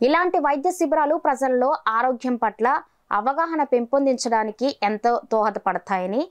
ఇలాంటి వైద్య శిబిరాలు ప్రజల్లో ఆరోగ్యం పట్ల అవగాహన పెంపొందించడానికి ఎంతో దోహదపడతాయని,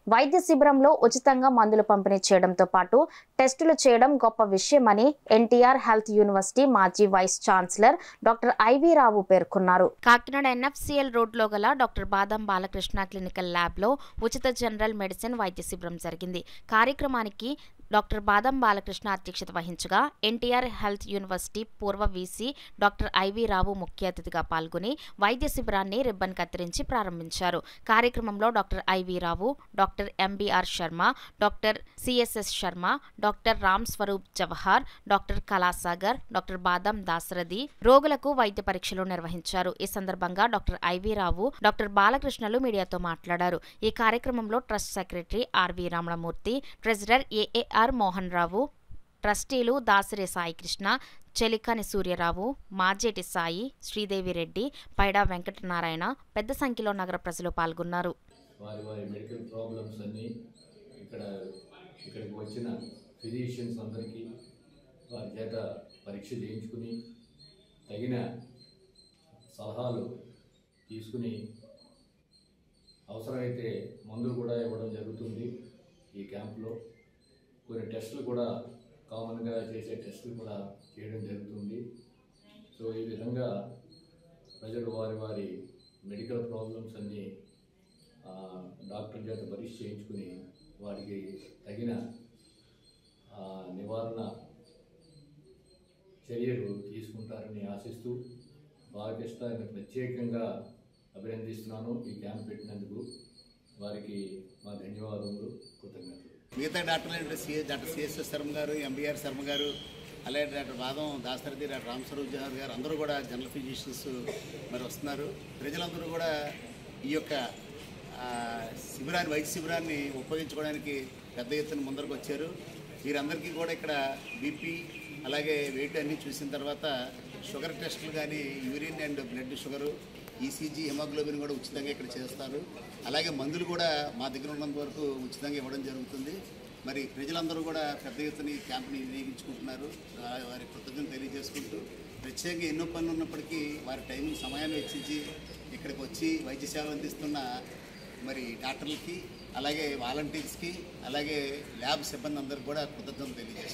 వైద్య శిబిరంలో ఉచితంగా మందులు పంపిణీ చేయడంతో పాటు టెస్టులు చేయడం గొప్ప విషయమని ఎన్టీఆర్ హెల్త్ యూనివర్సిటీ మాజీ వైస్ ఛాన్సలర్ డాక్టర్ ఐవి రావు పేర్కొన్నారు. కాకినాడ ఎన్ఎఫ్సిఎల్ రోడ్లో గల డాక్టర్ బాదం బాలకృష్ణ క్లినికల్ ల్యాబ్లో ఉచిత జనరల్ మెడిసిన్ వైద్య శిబిరం జరిగింది. కార్యక్రమానికి డాక్టర్ బాదం బాలకృష్ణ అధ్యక్షత వహించగా ఎన్టీఆర్ హెల్త్ యూనివర్సిటీ పూర్వ వీసీ డాక్టర్ ఐవి రావు ముఖ్య అతిథిగా పాల్గొని వైద్య శిబిరాన్ని రిబ్బన్ కత్తిరించి ప్రారంభించారు. కార్యక్రమంలో doctor IV Rao, doctor MBR Sharma, doctor CSS Sharma, doctor Ram Swaroop Jawahar, doctor Kalasagar, doctor Badam Dasarathi రోగులకు వైద్య పరీక్షలు నిర్వహించారు. ఈ సందర్భంగా డాక్టర్ ఐవి రావు, డాక్టర్ బాలకృష్ణలు మీడియాతో మాట్లాడారు. ఈ కార్యక్రమంలో trust secretary RV Ramanamurthy, treasurer AAR Mohan Rao, ట్రస్టీలు దాసరి సాయికృష్ణ, చెలికాని సూర్యరావు, మాజేటి సాయి, శ్రీదేవి రెడ్డి, పైడా వెంకటనారాయణ పెద్ద సంఖ్యలో నగర ప్రజలు పాల్గొన్నారు. వారి వారి మెడికల్ ప్రాబ్లమ్స్ అన్నీ ఇక్కడికి వచ్చిన ఫిజిషియన్స్ అందరికీ వారి చేత పరీక్ష చేయించుకుని తగిన సలహాలు తీసుకుని అవసరమైతే మందులు కూడా ఇవ్వడం జరుగుతుంది. ఈ క్యాంప్లో కొన్ని టెస్టులు కూడా కామన్గా చేసే టెస్టులు కూడా చేయడం జరుగుతుంది. సో ఈ విధంగా ప్రజలు వారి వారి మెడికల్ ప్రాబ్లమ్స్ అన్నీ డాక్టర్ చేత పరీక్ష చేయించుకుని వారికి తగిన నివారణ చర్యలు తీసుకుంటారని ఆశిస్తూ బాలకృష్ణని ప్రత్యేకంగా అభినందిస్తున్నాను. ఈ క్యాంప్ పెట్టినందుకు వారికి మా ధన్యవాదములు, కృతజ్ఞతలు. మిగతా డాక్టర్లు డాక్టర్ సిఎస్ఎస్ శర్మ గారు, ఎంబీఆర్ శర్మ గారు, అలాగే డాక్టర్ బాదం దాసరథి, డాక్టర్ రామ్ స్వరూప్ జవహర్ గారు అందరూ కూడా జనరల్ ఫిజిషియన్స్ మరి వస్తున్నారు. ప్రజలందరూ కూడా ఈ యొక్క వైద్య శిబిరాన్ని ఉపయోగించుకోవడానికి పెద్ద ఎత్తున ముందరకు వచ్చారు. వీరందరికీ కూడా ఇక్కడ బీపీ అలాగే వెయిట్ అన్నీ చూసిన తర్వాత షుగర్ టెస్టులు కానీ, urine and blood sugar, ECG, haemoglobin కూడా ఉచితంగా ఇక్కడ చేస్తారు. అలాగే మందులు కూడా మా దగ్గర ఉన్నంత వరకు ఉచితంగా ఇవ్వడం జరుగుతుంది. మరి ప్రజలందరూ కూడా పెద్ద ఎత్తున ఈ క్యాంప్ని వినియోగించుకుంటున్నారు. వారి కృతజ్ఞతలు తెలియజేసుకుంటూ ప్రత్యేకంగా ఎన్నో పనులు ఉన్నప్పటికీ వారి సమయాన్ని వెచ్చించి ఇక్కడికి వచ్చి వైద్య సేవలు అందిస్తున్న మరి డాక్టర్లకి, అలాగే వాలంటీర్స్కి, అలాగే ల్యాబ్ సిబ్బంది అందరికీ కూడా కృతజ్ఞతలు తెలియజేస్తారు.